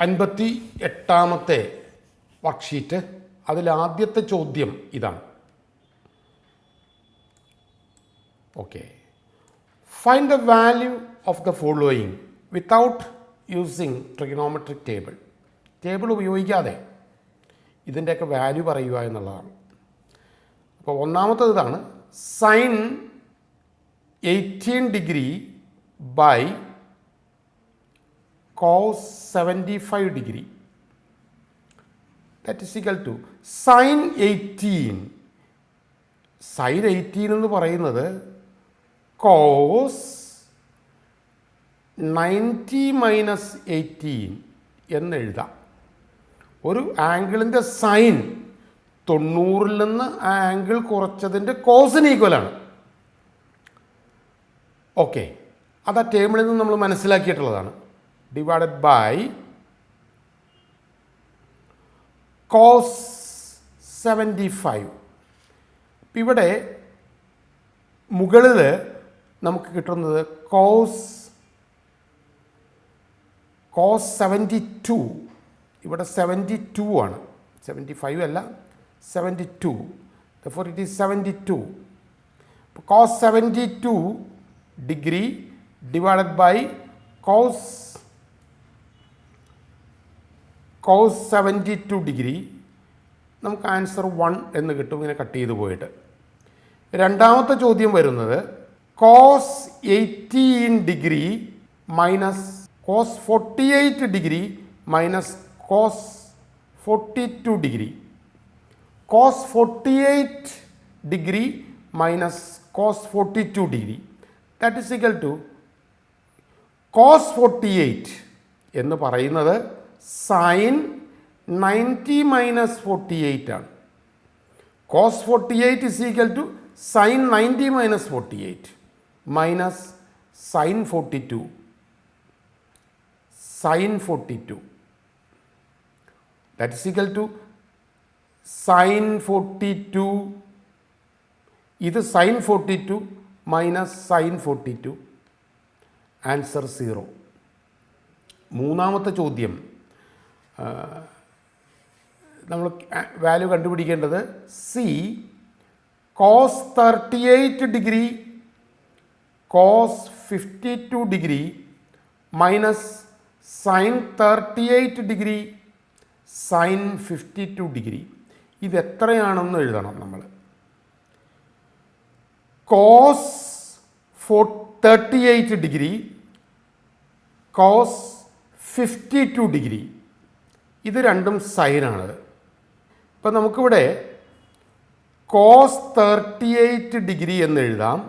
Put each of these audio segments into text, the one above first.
58ാമത്തെ worksheet. അതിലാദ്യത്തെ ചോദ്യം ഇതാണ്. Okay, find the value of the following without using trigonometric table. Table ഉപയോഗിക്കാതെ ഇതിൻ്റെയൊക്കെ വാല്യൂ പറയുക എന്നുള്ളതാണ്. അപ്പോൾ ഒന്നാമത്തത് ഇതാണ്, sine 18 degree by cos 75 degree, that is equal to sin 18. sin 18 എന്ന് പറയുന്നത് cos 90 മൈനസ് 18 എന്നെഴുതാം. ഒരു ആംഗിളിൻ്റെ സൈൻ 90-ൽ നിന്ന് ആ ആംഗിൾ കുറച്ചതിൻ്റെ കോസിന് ഈക്വലാണ്. ഓക്കെ, അത് ആ ടേബിളിൽ നിന്ന് നമ്മൾ മനസ്സിലാക്കിയിട്ടുള്ളതാണ്. Divided by cos 75. ഇവിടെ മുകളിൽ നമുക്ക് കിട്ടുന്നത് cos 72. ഇവിടെ 72 ആണ്, 75 അല്ല, 72. therefore it is 72. cos 72 degree divided by cos 72 degree, നമുക്ക് ആൻസർ 1 എന്ന് കിട്ടും, ഇങ്ങനെ കട്ട് ചെയ്ത് പോയിട്ട്. രണ്ടാമത്തെ ചോദ്യം വരുന്നത് cos 18 degree minus cos 48 degree minus cos 42 degree. cos 48 degree minus cos 42 degree, that is equal to cos 48 എന്ന് പറയുന്നത് സൈൻ 90 മൈനസ് 48 ആണ്. cos 48 is equal to sine 90 minus 48 minus sine 42. Sine 42 that is equal to sine 42. ഇത് sign 42 minus sine 42, answer 0. മൂന്നാമത്തെ ചോദ്യം, നമ്മൾ value കണ്ടുപിടിക്കേണ്ടത് C cos 38 degree cos 52 degree minus sine 38 degree sine 52 degree. ഇതെത്രയാണെന്ന് എഴുതണം നമ്മൾ. cos 38 degree cos 52 degree, ഇത് രണ്ടും സൈനാണ്. ഇപ്പം നമുക്കിവിടെ cos 38 ഡിഗ്രി എന്ന് എഴുതാം.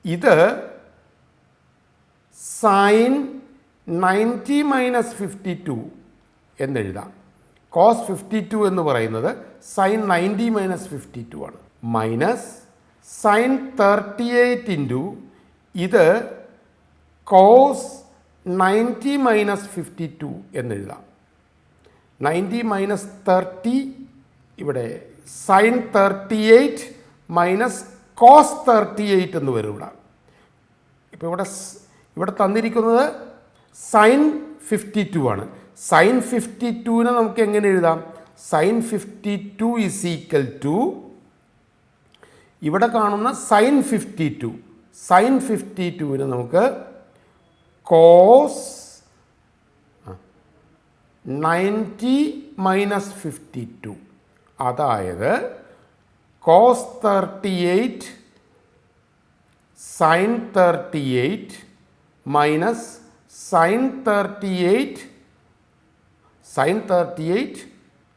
ഇത് സൈൻ 90 മൈനസ് 52 എന്നെഴുതാം. cos 52 എന്ന് പറയുന്നത് സൈൻ 90 മൈനസ് 52 ആണ്. മൈനസ് സൈൻ 38 ഇൻറ്റു ഇത് cos 90 മൈനസ് 52 എന്നെഴുതാം. 90 മൈനസ് 30, ഇവിടെ സൈൻ 38 മൈനസ് cos 38 എന്ന് വരും ഇവിടെ. ഇപ്പോൾ ഇവിടെ തന്നിരിക്കുന്നത് സൈൻ 52 ആണ്. സൈൻ 52നെ നമുക്ക് എങ്ങനെ എഴുതാം? സൈൻ 52 ഈസ് ഈക്വൽ ടു ഇവിടെ കാണുന്ന സൈൻ 52. സൈൻ 52നെ നമുക്ക് cos 90 മൈനസ് 52, അതായത് cos 38 sine 38 minus sine 38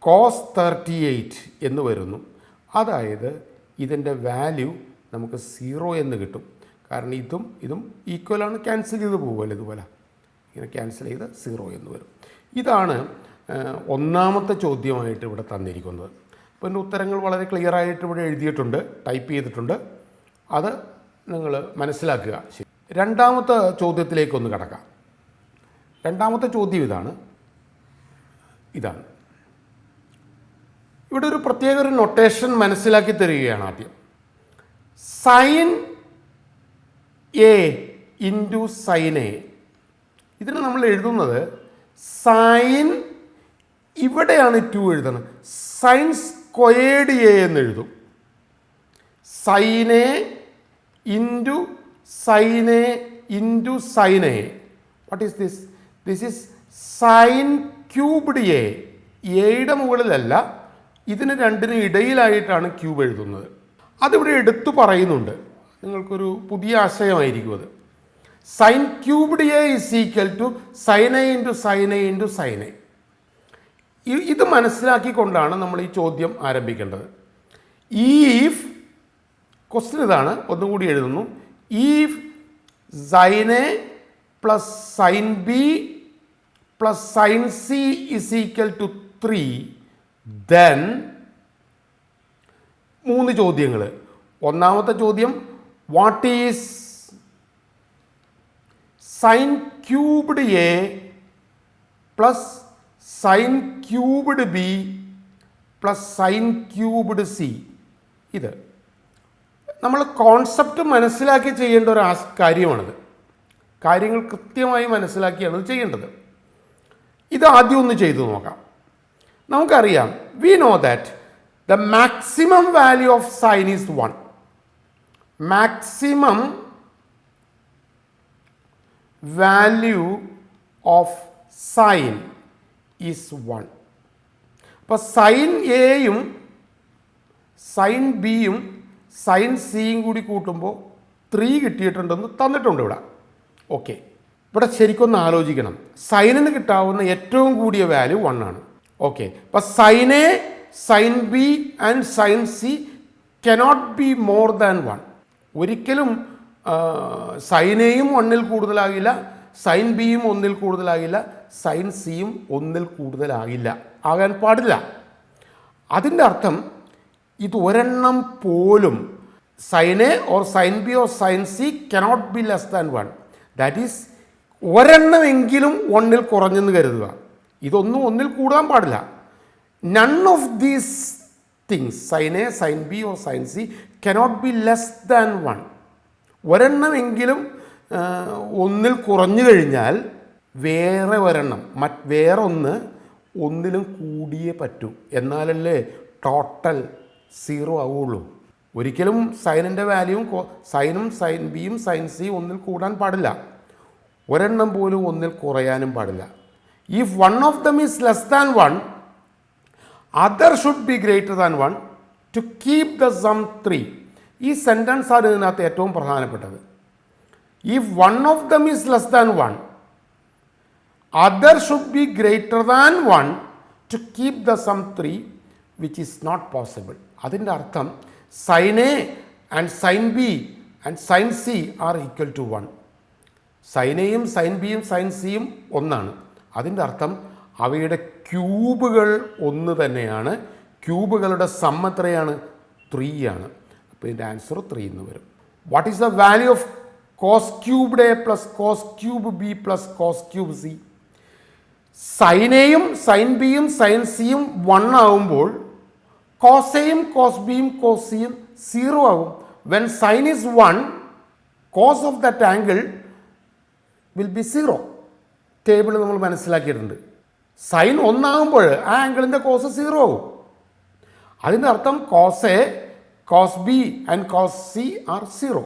cos 38 എന്ന് വരുന്നു. അതായത് ഇതിൻ്റെ വാല്യൂ നമുക്ക് 0 എന്ന് കിട്ടും. കാരണം ഇതും ഈക്വലാണ്, ക്യാൻസൽ ചെയ്ത് പോകുമല്ലോ, ഇതുപോലെ ഇങ്ങനെ ക്യാൻസൽ ചെയ്ത് 0 എന്ന് വരും. ഇതാണ് ഒന്നാമത്തെ ചോദ്യമായിട്ട് ഇവിടെ തന്നിരിക്കുന്നത്. അപ്പോൾ എൻ്റെ ഉത്തരങ്ങൾ വളരെ ക്ലിയറായിട്ട് ഇവിടെ എഴുതിയിട്ടുണ്ട്, ടൈപ്പ് ചെയ്തിട്ടുണ്ട്. അത് നിങ്ങൾ മനസ്സിലാക്കുക. ശരി, രണ്ടാമത്തെ ചോദ്യത്തിലേക്കൊന്ന് കടക്കാം. രണ്ടാമത്തെ ചോദ്യം ഇതാണ്. ഇവിടെ ഒരു പ്രത്യേക ഒരു നൊട്ടേഷൻ മനസ്സിലാക്കി തരികയാണ്. ആദ്യം sine A into sine A, ഇതിന് നമ്മൾ എഴുതുന്നത് സൈൻ ഇവിടെയാണ് 2 എഴുതണം. സൈൻ സ്ക്വയേർഡ് എ എന്ന് എഴുതും. Sine A into sine A into sine A. What is this? This is sine cubed A. എയുടെ മുകളിലല്ല, ഇതിന് രണ്ടിനും ഇടയിലായിട്ടാണ് ക്യൂബ് എഴുതുന്നത്. അതിവിടെ എടുത്തു പറയുന്നുണ്ട്. നിങ്ങൾക്കൊരു പുതിയ ആശയമായിരിക്കും അത്. Sine cubed A is equal to sine A into sine A into sine A. ഇത് മനസ്സിലാക്കിക്കൊണ്ടാണ് നമ്മൾ ഈ ചോദ്യം ആരംഭിക്കേണ്ടത്. ഈഫ് ക്വസ്റ്റ്യൻ ഇതാണ്, ഒന്നുകൂടി എഴുതുന്നു. If sine A plus sine B plus sine C is equal to 3, then 3 ചോദ്യങ്ങൾ. ഒന്നാമത്തെ ചോദ്യം, what is sine cubed A plus sine cubed B plus sine cubed C. ഇത് നമ്മൾ കോൺസെപ്റ്റ് മനസ്സിലാക്കി ചെയ്യേണ്ട ഒരു കാര്യമാണിത്. കാര്യങ്ങൾ കൃത്യമായി മനസ്സിലാക്കിയാണ് ചെയ്യേണ്ടത്. ഇത് ആദ്യം ഒന്ന് ചെയ്തു നോക്കാം. നമുക്കറിയാം, we know that the maximum value of sine is 1. Maximum value of sine is 1. അപ്പോൾ സൈൻ എയും സൈൻ ബിയും സൈൻ സിയും കൂടി കൂട്ടുമ്പോൾ 3 കിട്ടിയിട്ടുണ്ടെന്ന് തന്നിട്ടുണ്ട് ഇവിടെ. ഓക്കെ, ഇവിടെ ശരിക്കൊന്ന് ആലോചിക്കണം. സൈനിന് കിട്ടാവുന്ന ഏറ്റവും കൂടിയ വാല്യൂ 1 ആണ്. ഓക്കെ, അപ്പോൾ sine A, sine B and sine C cannot be more than 1. ഒരിക്കലും സൈൻ എയും 1-ൽ കൂടുതലാകില്ല, സൈൻ ബിയും 1-ൽ കൂടുതലാകില്ല, സൈൻ സിയും 1-ൽ കൂടുതലാകില്ല, ആകാൻ പാടില്ല. അതിൻ്റെ അർത്ഥം ഇത് ഒരെണ്ണം പോലും sine A or sine B or sine C cannot be less than 1. That is ഒരെണ്ണമെങ്കിലും 1-ൽ കുറഞ്ഞെന്ന് കരുതുക. ഇതൊന്നും 1-ൽ കൂടാൻ പാടില്ല. None of these things, sine A, sine B or sine C cannot be less than 1. ഒരെണ്ണമെങ്കിലും 1-ൽ കുറഞ്ഞു കഴിഞ്ഞാൽ വേറെ ഒരെണ്ണം, വേറൊന്ന് 1-ലും കൂടിയേ പറ്റൂ. എന്നാലല്ലേ ടോട്ടൽ 0 ആവുള്ളൂ. ഒരിക്കലും സൈനിൻ്റെ വാല്യൂവും സൈനും സൈൻ ബിയും സൈൻ സിയും 1-ൽ കൂടാൻ പാടില്ല. ഒരെണ്ണം പോലും 1-ൽ കുറയാനും പാടില്ല. If one of them is less than 1, other should be greater than 1 to keep the sum 3. ഈ സെൻറ്റൻസ് ആണ് ഇതിനകത്ത് ഏറ്റവും പ്രധാനപ്പെട്ടത്. If one of them is less than 1, other should be greater than 1 to keep the sum 3, which is not possible. അതിൻ്റെ അർത്ഥം sine A and sine B and sine C are equal to 1. Sine എയും sine ബിയും sine സിയും 1 അതിൻ്റെ അർത്ഥം അവയുടെ ക്യൂബുകൾ 1 തന്നെയാണ്. ക്യൂബുകളുടെ some എത്രയാണ്? 3 ആണ്. അപ്പോൾ ഇതിൻ്റെ ആൻസർ 3 എന്ന് വരും. What is the value of cos cubed A plus cos cube B plus cos cube C? Sine എയും സൈൻ ബിയും സൈൻ സിയും 1 ആവുമ്പോൾ കോസ് എയും കോസ് ബിയും കോസ് സിയും 0 ആകും. When sine is 1, cos of that angle will be 0. Table നമ്മൾ മനസ്സിലാക്കിയിട്ടുണ്ട്. സൈൻ 1 ആകുമ്പോൾ ആ ആംഗിളിൻ്റെ കോസ് 0 ആകും. അതിൻ്റെ അർത്ഥം cos A, cos B and cos C are 0.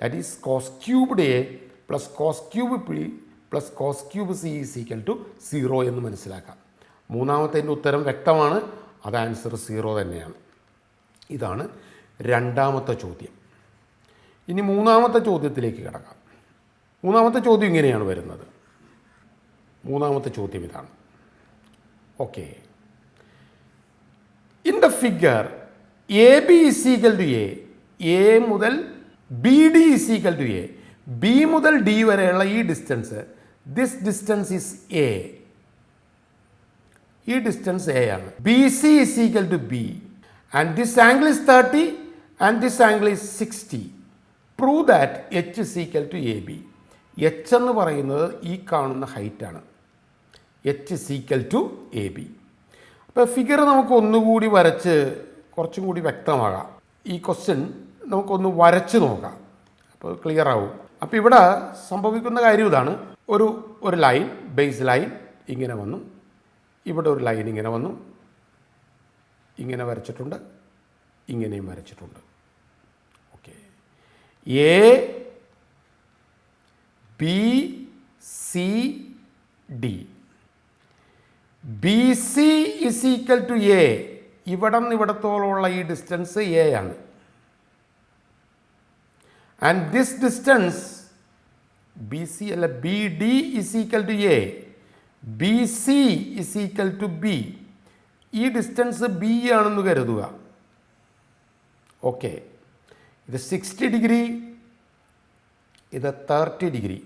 That is cos cubed A plus cos cube B plus cos cube C is equal to 0 എന്ന് മനസ്സിലാക്കാം. മൂന്നാമത്തതിൻ്റെ ഉത്തരം വ്യക്തമാണ്. അത് ആൻസർ 0 തന്നെയാണ്. ഇതാണ് രണ്ടാമത്തെ ചോദ്യം. ഇനി മൂന്നാമത്തെ ചോദ്യത്തിലേക്ക് കിടക്കാം. മൂന്നാമത്തെ ചോദ്യം ഇങ്ങനെയാണ് വരുന്നത്. മൂന്നാമത്തെ ചോദ്യം ഇതാണ്. Okay, in the figure A B is equal to A മുതൽ B D is equal to A, B മുതൽ ഡി വരെയുള്ള ഈ distance, this distance is A. ഈ ഡിസ്റ്റൻസ് എ ആണ്. B C is equal to B and this angle is 30 and this angle is 60. Prove that H is equal to A B. H എന്ന് പറയുന്നത് ഈ കാണുന്ന ഹൈറ്റാണ്. H is equal to A B. അപ്പോൾ figure നമുക്ക് ഒന്നുകൂടി വരച്ച് കുറച്ചും കൂടി വ്യക്തമാകാം. ഈ ക്വസ്റ്റ്യൻ നമുക്കൊന്ന് വരച്ച് നോക്കാം, അപ്പോൾ ക്ലിയർ ആവും. അപ്പോൾ ഇവിടെ സംഭവിക്കുന്ന കാര്യം ഇതാണ്. ഒരു ലൈൻ, ബേസ് ലൈൻ, ഇങ്ങനെ വന്നു, ഇവിടെ ഒരു ലൈൻ ഇങ്ങനെ വന്നു, ഇങ്ങനെ വരച്ചിട്ടുണ്ട്, ഇങ്ങനെയും വരച്ചിട്ടുണ്ട്. Okay, A B C D. B C is equal to A. ഇവിടെ നിന്ന് ഇവിടത്തോളമുള്ള ഈ ഡിസ്റ്റൻസ് എ ആണ്. And this distance B C അല്ല, B D is equal to A, B C is equal to B. ഈ ഡിസ്റ്റൻസ് ബി ആണെന്ന് കരുതുക. Okay, ഇത് 60 ഡിഗ്രി, ഇത് 30 ഡിഗ്രി,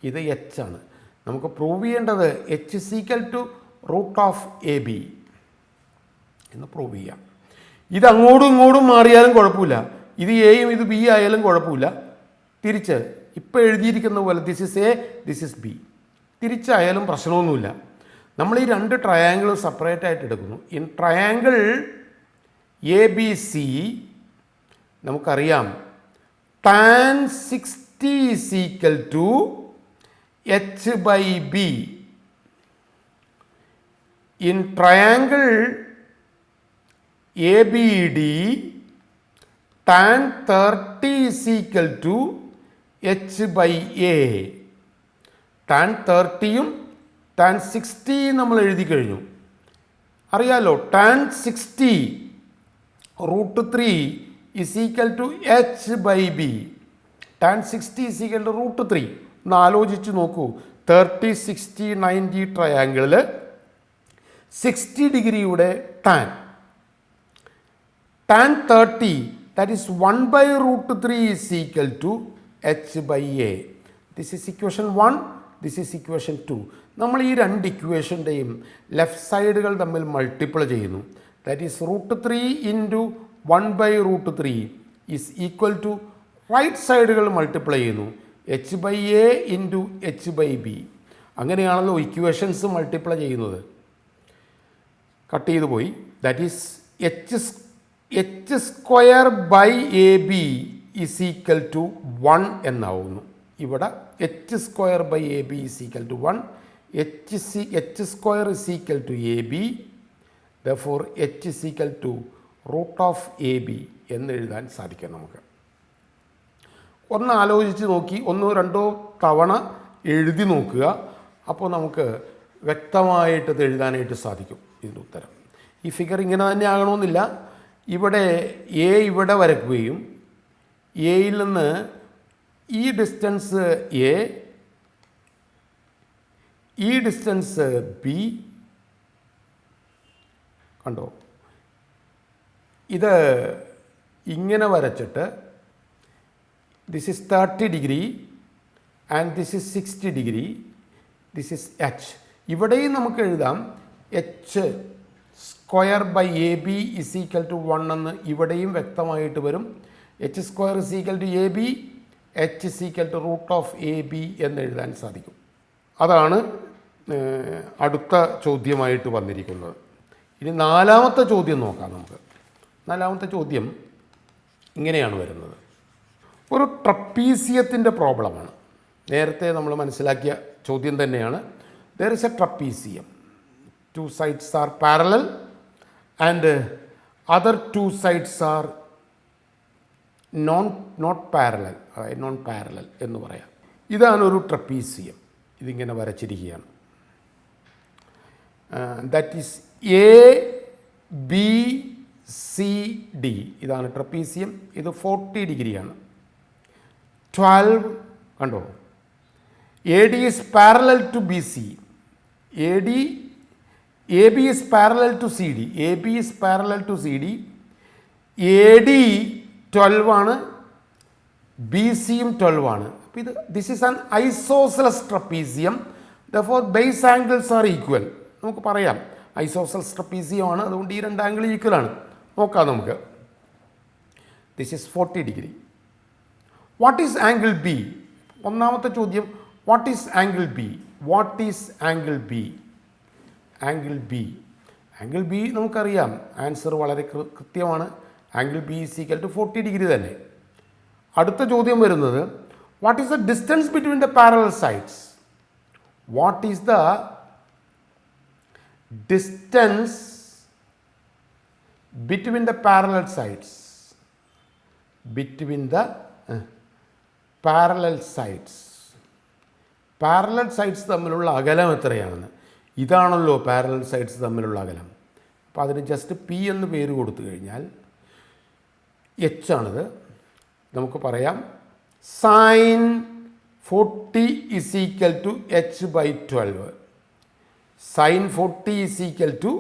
ഇത് എച്ച് ആണ്. നമുക്ക് പ്രൂവ് ചെയ്യേണ്ടത് H is equal to root of A B എന്ന് പ്രൂവ് ചെയ്യാം. ഇത് അങ്ങോട്ടും ഇങ്ങോട്ടും മാറിയാലും കുഴപ്പമില്ല, ഇത് എയും ഇത് ബി ആയാലും കുഴപ്പമില്ല. തിരിച്ച് ഇപ്പോൾ എഴുതിയിരിക്കുന്ന പോലെ this is A, this is B, തിരിച്ചായാലും പ്രശ്നമൊന്നുമില്ല. നമ്മൾ ഈ രണ്ട് ട്രയാങ്കിൾ സെപ്പറേറ്റ് ആയിട്ട് എടുക്കുന്നു. In triangle A B C നമുക്കറിയാം tan 60 is equal to h by b. In triangle ABD, tan 30 is equal to h by a. tan 30യും tan 60 നമ്മൾ എഴുതി കഴിഞ്ഞു. അറിയാലോ, tan 60 √3 is equal to h by b. tan 60 is equal to √3. ഒന്ന് ആലോചിച്ച് നോക്കൂ. 30, 60, 90 ട്രയാങ്കിളിൽ 60 ഡിഗ്രിയുടെ tan 30, that is 1 by √3 is equal to h by a. This is equation 1, this is equation 2. നമ്മൾ ഈ രണ്ട് ഇക്വേഷൻ്റെയും ലെഫ്റ്റ് സൈഡുകൾ തമ്മിൽ മൾട്ടിപ്ലൈ ചെയ്യുന്നു. That is √3 into 1 by √3 is equal to right സൈഡുകൾ മൾട്ടിപ്ലൈ ചെയ്യുന്നു, H by A into H by B. അങ്ങനെയാണല്ലോ equations multiply ചെയ്യുന്നത്. Cut ചെയ്തു പോയി. That is H square by A B is equal to 1 എന്നാവുന്നു. ഇവിടെ H square by A B is equal to 1. H square is equal to A B, therefore H is equal to root of A B എന്ന് എഴുതാൻ സാധിക്കും നമുക്ക്. ഒന്ന് ആലോചിച്ച് നോക്കി, ഒന്നോ രണ്ടോ തവണ എഴുതി നോക്കുക. അപ്പോൾ നമുക്ക് വ്യക്തമായിട്ടത് എഴുതാനായിട്ട് സാധിക്കും ഇതിൻ്റെ ഉത്തരം. ഈ ഫിഗർ ഇങ്ങനെ തന്നെ ആകണമെന്നില്ല. ഇവിടെ എ ഇവിടെ വരയ്ക്കുകയും എയിൽ നിന്ന് ഈ ഡിസ്റ്റൻസ് എ, ഈ ഡിസ്റ്റൻസ് ബി, കണ്ടോ, ഇത് ഇങ്ങനെ വരച്ചിട്ട് this is 30 degree and this is 60 degree, this is H. ഇവിടെയും നമുക്ക് എഴുതാം H square by A B is equal to 1 എന്ന് ഇവിടെയും വ്യക്തമായിട്ട് വരും. H square is equal to A B, H is equal to root of A B എന്ന് എഴുതാൻ സാധിക്കും. അതാണ് അടുത്ത ചോദ്യമായിട്ട് വന്നിരിക്കുന്നത്. ഇനി നാലാമത്തെ ചോദ്യം നോക്കാം നമുക്ക്. നാലാമത്തെ ചോദ്യം ഇങ്ങനെയാണ് വരുന്നത്. ഒരു ട്രപ്പീസിയത്തിൻ്റെ പ്രോബ്ലമാണ്. നേരത്തെ നമ്മൾ മനസ്സിലാക്കിയ ചോദ്യം തന്നെയാണ്. There is A trapezium. 2 sides are parallel and other 2 sides are not parallel, non parallel എന്ന് പറയാം. ഇതാണ് ഒരു ട്രപ്പീസിയം. ഇതിങ്ങനെ വരച്ചിരിക്കുകയാണ്. That is A B C D. ഇതാണ് ട്രപ്പീസിയം. ഇത് 40 ഡിഗ്രിയാണ്. 12 കണ്ടോ, A D is parallel to B C. A B is parallel to C D. A B is parallel to C D. A D 12 ആണ്, B സിയും 12 ആണ്. അപ്പോൾ ഇത് this is an isosceles trapezium. Therefore base angles are equal. നമുക്ക് പറയാം isosceles trapezium ആണ്, അതുകൊണ്ട് ഈ രണ്ട് ആംഗിൾ ഈക്വൽ ആണ്. നോക്കാം നമുക്ക്. This is 40 degree. What is angle B? ഒന്നാമത്തെ ചോദ്യം, what is angle B? What is angle B? Angle B നമുക്കറിയാം, ആൻസർ വളരെ കൃത്യമാണ്. Angle B is equal to 40 degree തന്നെ. അടുത്ത ചോദ്യം വരുന്നത്, what is the distance between the parallel sides? വാട്ട് ഈസ് ദ distance between the parallel sides, between the parallel sides, parallel sides തമ്മിലുള്ള അകലം എത്രയാണെന്ന്. ഇതാണല്ലോ പാരലൽ സൈഡ്സ് തമ്മിലുള്ള അകലം. അപ്പോൾ അതിന് ജസ്റ്റ് പി എന്ന് പേര് കൊടുത്തു കഴിഞ്ഞാൽ എച്ച് ആണിത്. നമുക്ക് പറയാം sine 40 is equal to H by 12. Sine 40 is equal to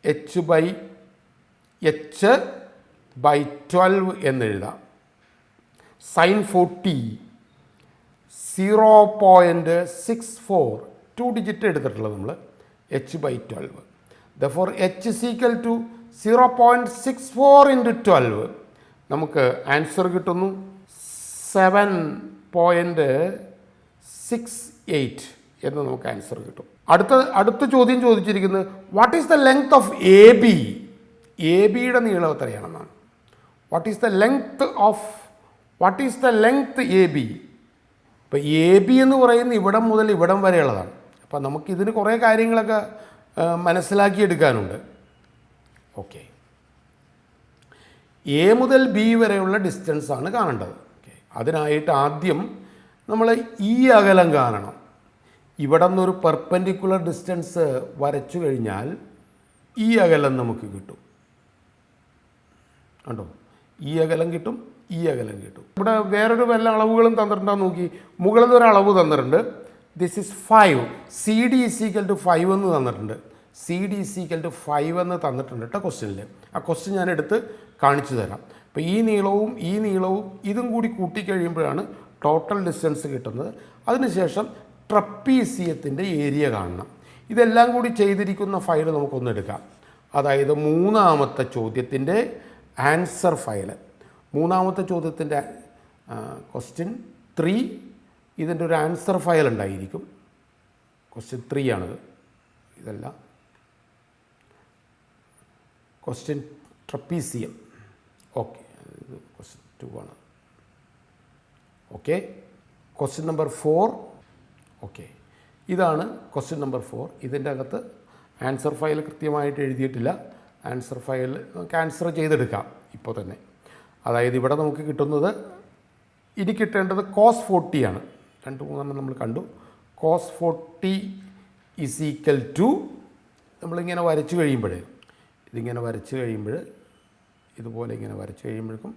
H by 12 എന്നെഴുതാം. സൈൻ 40 0.64, 2 ഡിജിറ്റ് എടുത്തിട്ടുള്ളത് നമ്മൾ, H by 12. Therefore H is equal to 0.64 into 12. നമുക്ക് ആൻസർ കിട്ടുന്നു 7.68 എന്ന് നമുക്ക് ആൻസർ കിട്ടും. അടുത്ത ചോദ്യം ചോദിച്ചിരിക്കുന്നത് what is the length of A B. A ബിയുടെ നീളം എത്രയാണെന്നാണ്. What is the length A B. ഇപ്പോൾ എ ബി എന്ന് പറയുന്നത് ഇവിടം മുതൽ ഇവിടം വരെയുള്ളതാണ്. അപ്പോൾ നമുക്കിതിന് കുറേ കാര്യങ്ങളൊക്കെ മനസ്സിലാക്കിയെടുക്കാനുണ്ട്. ഓക്കെ, എ മുതൽ ബി വരെയുള്ള ഡിസ്റ്റൻസാണ് കാണേണ്ടത്. ഓക്കെ, അതിനായിട്ട് ആദ്യം നമ്മൾ ഈ അകലം കാണണം. ഇവിടെ നിന്നൊരു പെർപെൻഡിക്കുലർ ഡിസ്റ്റൻസ് വരച്ചു കഴിഞ്ഞാൽ ഈ അകലം നമുക്ക് കിട്ടും. കണ്ടോ, ഈ അകലം കിട്ടും, ഈ അകലം കിട്ടും. ഇവിടെ വേറൊരു വല്ല അളവുകളും തന്നിട്ടുണ്ടാകും. നോക്കി, മുകളിൽ നിന്ന് ഒരു അളവ് തന്നിട്ടുണ്ട്. This is 5, C D is equal to 5 എന്ന് തന്നിട്ടുണ്ട്. C D is equal to 5 എന്ന് തന്നിട്ടുണ്ട് കേട്ടോ ക്വസ്റ്റ്യനിൽ. ആ ക്വസ്റ്റ്യൻ ഞാൻ എടുത്ത് കാണിച്ചു തരാം. അപ്പോൾ ഈ നീളവും ഇതും കൂടി കൂട്ടിക്കഴിയുമ്പോഴാണ് ടോട്ടൽ ഡിസ്റ്റൻസ് കിട്ടുന്നത്. അതിനുശേഷം ട്രപ്പീസിയത്തിൻ്റെ ഏരിയ കാണണം. ഇതെല്ലാം കൂടി ചെയ്തിരിക്കുന്ന ഫയൽ നമുക്കൊന്ന് എടുക്കാം. അതായത് മൂന്നാമത്തെ ചോദ്യത്തിൻ്റെ ആൻസർ ഫയല്. മൂന്നാമത്തെ ചോദ്യത്തിൻ്റെ ക്വസ്റ്റ്യൻ 3, ഇതിൻ്റെ ഒരു ആൻസർ ഫയൽ ഉണ്ടായിരിക്കും. ക്വസ്റ്റ്യൻ 3 ആണിത്. ഇതല്ല, ക്വസ്റ്റ്യൻ ട്രപ്പീസിയം. ഓക്കെ, ഇത് ക്വസ്റ്റ്യൻ 2 ആണ്. Okay, question number 4. ഓക്കെ, ഇതാണ് ക്വസ്റ്റ്യൻ നമ്പർ 4. ഇതിൻ്റെ അകത്ത് ആൻസർ ഫയൽ കൃത്യമായിട്ട് എഴുതിയിട്ടില്ല. ആൻസർ ഫയൽ നമുക്ക് ആൻസർ ചെയ്തെടുക്കാം ഇപ്പോൾ തന്നെ. അതായത് ഇവിടെ നമുക്ക് കിട്ടുന്നത്, ഇനി കിട്ടേണ്ടത് cos 40 ആണ്. 2-3 നമ്മൾ കണ്ടു. cos 40 ഇസ് ഈക്വൽ ടു, നമ്മളിങ്ങനെ വരച്ചു കഴിയുമ്പോൾ, ഇതിങ്ങനെ വരച്ച് കഴിയുമ്പോൾ, ഇതുപോലെ ഇങ്ങനെ വരച്ച് കഴിയുമ്പോഴേക്കും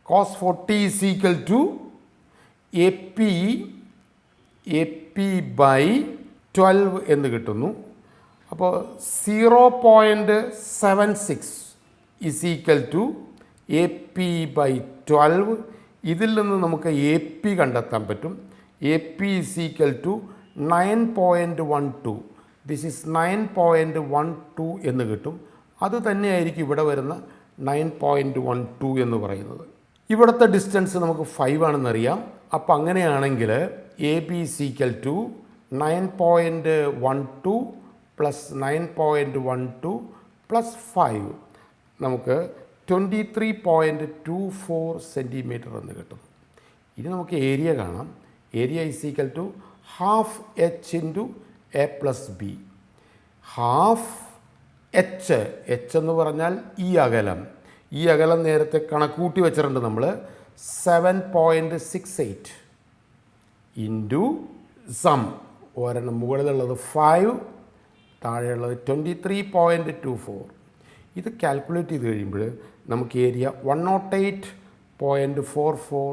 cos 40 is equal to A P by 12 എന്ന് കിട്ടുന്നു. അപ്പോൾ 0.76 is equal to A P by 12. ഇതിൽ നിന്ന് നമുക്ക് എ പി കണ്ടെത്താൻ പറ്റും. A P is equal to 9.12. This is 9.12 എന്ന് കിട്ടും. അത് തന്നെയായിരിക്കും ഇവിടെ വരുന്ന 9.12 എന്ന് പറയുന്നത്. ഇവിടുത്തെ ഡിസ്റ്റൻസ് നമുക്ക് 5 ആണെന്നറിയാം. അപ്പോൾ അങ്ങനെയാണെങ്കിൽ A B is equal to 9.12 plus 9.12 plus 5 നമുക്ക് 23.24 സെൻറ്റിമീറ്റർ എന്ന് കിട്ടും. ഇനി നമുക്ക് ഏരിയ കാണാം. Area is equal to half H into A plus B. Half H എന്ന് പറഞ്ഞാൽ ഈ അകലം നേരത്തെ കണക്കൂട്ടി വെച്ചിട്ടുണ്ട് നമ്മൾ. 7.68 ഇൻറ്റു സം, ഒരെണ്ണം മുകളിലുള്ളത് 5, താഴെയുള്ളത് 23.24. ഇത് കാൽക്കുലേറ്റ് ചെയ്ത് കഴിയുമ്പോൾ നമുക്ക് ഏരിയ 108.44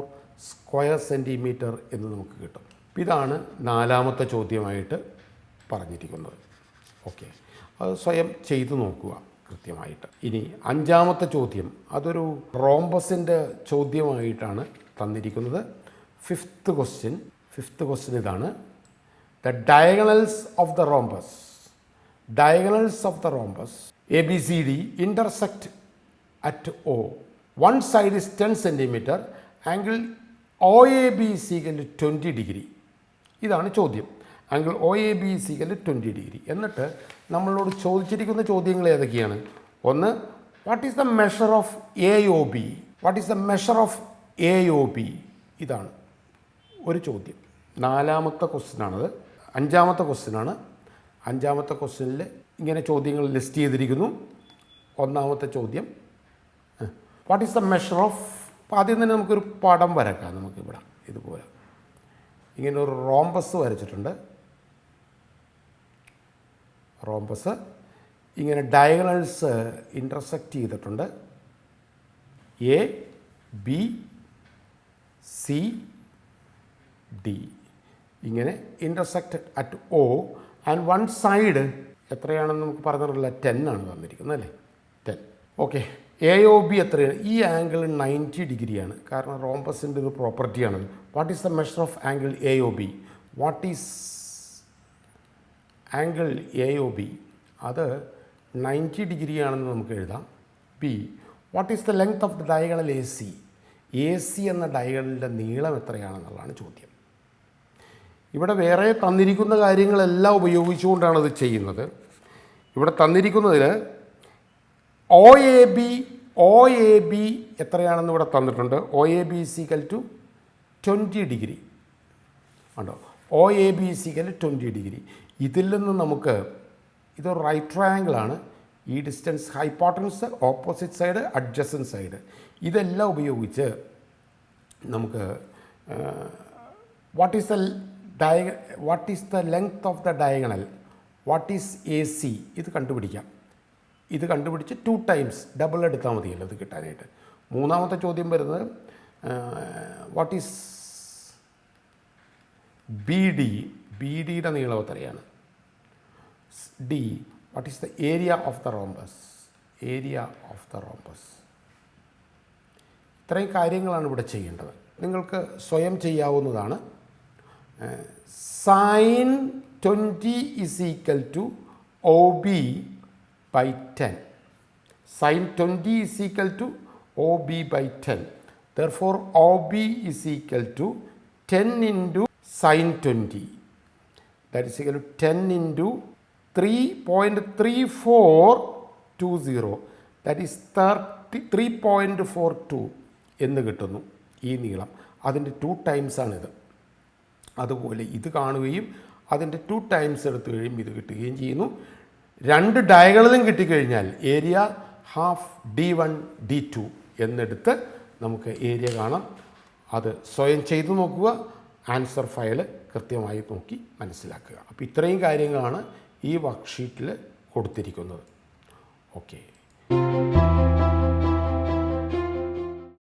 സ്ക്വയർ സെൻറ്റിമീറ്റർ എന്ന് നമുക്ക് കിട്ടും. ഇതാണ് 4ാമത്തെ ചോദ്യമായിട്ട് പറഞ്ഞിരിക്കുന്നത്. ഓക്കെ, അത് സ്വയം ചെയ്തു നോക്കുക കൃത്യമായിട്ട്. ഇനി 5ാമത്തെ ചോദ്യം, അതൊരു റോംബസിൻ്റെ ചോദ്യമായിട്ടാണ് തന്നിരിക്കുന്നത്. 5th ക്വസ്റ്റ്യൻ ഇതാണ്. The diagonals of the rhombus ABCD intersect at O. One side is 10 centimeter. Angle OAB is equal to 20 degree. ഇതാണ് ചോദ്യം. Angle OAB is equal to 20 degree. എന്നിട്ട് നമ്മളോട് ചോദിച്ചിരിക്കുന്ന ചോദ്യങ്ങൾ ഏതൊക്കെയാണ്? ഒന്ന്, what is the measure of AOB? ഇതാണ് ഒരു ചോദ്യം. 4ാമത്തെ ക്വസ്റ്റ്യനാണത്. 5ാമത്തെ ക്വസ്റ്റ്യനാണ്. 5ാമത്തെ ക്വസ്റ്റ്യനിൽ ഇങ്ങനെ ചോദ്യങ്ങൾ ലിസ്റ്റ് ചെയ്തിരിക്കുന്നു. ഒന്നാമത്തെ ചോദ്യം, what is the measure of, ആദ്യം തന്നെ നമുക്കൊരു പടം വരക്കാം. നമുക്കിവിടെ ഇതുപോലെ ഇങ്ങനെ ഒരു റോംബസ് വരച്ചിട്ടുണ്ട്. റോംബസ് ഇങ്ങനെ ഡയഗണൽസ് ഇൻ്റർസെക്റ്റ് ചെയ്തിട്ടുണ്ട്. എ ബി സി ഡി ഇങ്ങനെ intersected at O and one side എത്രയാണെന്ന് നമുക്ക് പറഞ്ഞിട്ടില്ല, 10 ആണ് തന്നിരിക്കുന്നത് അല്ലേ, 10. ഓക്കെ, എ ഒ ബി എത്രയാണ്? ഈ ആംഗിൾ 90 ഡിഗ്രിയാണ്, കാരണം റോംബസിൻ്റെ ഒരു പ്രോപ്പർട്ടിയാണത്. What is the measure of angle A O B? What is angle A O B? അത് 90 ഡിഗ്രിയാണെന്ന് നമുക്ക് എഴുതാം. B, what is the length of the diagonal A C? A C എന്ന ഡയഗണലിൻ്റെ നീളം എത്രയാണെന്നുള്ളതാണ് ചോദ്യം. ഇവിടെ വേറെ തന്നിരിക്കുന്ന കാര്യങ്ങളെല്ലാം ഉപയോഗിച്ചുകൊണ്ടാണ് ഇത് ചെയ്യുന്നത്. ഇവിടെ തന്നിരിക്കുന്നതിൽ ഒ എ ബി എത്രയാണെന്ന് ഇവിടെ തന്നിട്ടുണ്ട്. O A B equal to 20 degree ഉണ്ടോ? O A B equal 20 degree. ഇതിൽ നിന്ന് നമുക്ക് ഇതൊരു റൈറ്റ് ട്രയാങ്കിളാണ്. ഈ distance, hypotenuse, opposite side, adjacent side, ഇതെല്ലാം ഉപയോഗിച്ച് നമുക്ക് what is the length of the diagonal, what is A C, ഇത് കണ്ടുപിടിക്കാം. ഇത് കണ്ടുപിടിച്ച് 2 ടൈംസ് ഡബിൾ എടുത്താൽ മതിയല്ലോ ഇത് കിട്ടാനായിട്ട്. മൂന്നാമത്തെ ചോദ്യം വരുന്നത് what is B D? B ഡിയുടെ നീളം എത്രയാണ്? D, what is the area of the rhombus? Area of the rhombus. ഇത്രയും കാര്യങ്ങളാണ് ഇവിടെ ചെയ്യേണ്ടത്. നിങ്ങൾക്ക് സ്വയം ചെയ്യാവുന്നതാണ്. Sine 20 is equal to O B by 10. Sin 20 is equal to OB by 10. Therefore, OB is equal to 10 into sin 20. That is equal to 10 into 3.3420. That is 3.42 എന്ന് കിട്ടുന്നു ഈ നീളം. അതിൻ്റെ 2 ടൈംസ് ആണിത്. അതുപോലെ ഇത് കാണുകയും അതിൻ്റെ 2 ടൈംസ് എടുത്തു കഴിയുമ്പോൾ ഇത് കിട്ടുകയും ചെയ്യുന്നു. 2 ഡയഗണലും കിട്ടിക്കഴിഞ്ഞാൽ ഏരിയ ഹാഫ് D1 D2 എന്നെടുത്ത് നമുക്ക് ഏരിയ കാണാം. അത് സ്വയം ചെയ്തു നോക്കുക, ആൻസർ ഫയൽ കൃത്യമായി നോക്കി മനസ്സിലാക്കുക. അപ്പോൾ ഇത്രയും കാര്യങ്ങളാണ് ഈ വർക്ക്ഷീറ്റിൽ കൊടുത്തിരിക്കുന്നത്. ഓക്കെ.